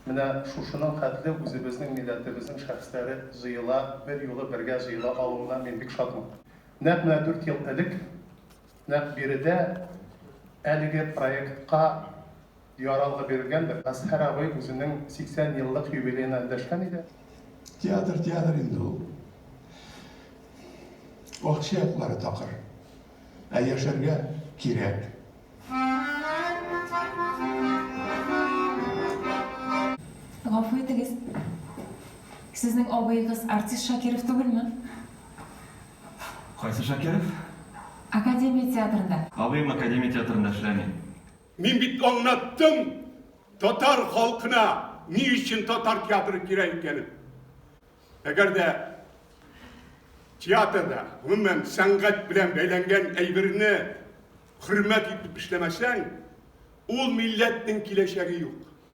Менә шушының хәтле үзебезнең милләтебезнең шәхесләре җыела, бер юлы бергә җыела алуына мин бик шатмын. Нәкъ менә 4 ел элек, нәкъ биредә әлеге проектка яралгы бирелгәндер. Әсхәр абый үзенең 80 еллык юбилеена эндәшкән иде. Театр инде ул. Акча яклары такыр. Ә яшәргә кирәк. Гафу итегез. Сезнең абыегыз артист Шакиров түгелме? Кайсы Шакиров? Академия театрында. Абыйым Академия театрында эшләми. Мин бит аңлаттым татар халкына ни өчен татар театры кирәк икәнен. Әгәр дә театрда гомумән сәнгать белән бәйләнгән әйберне хөрмәт итеп эшләмәсәң, ул милләтнең киләчәге юк.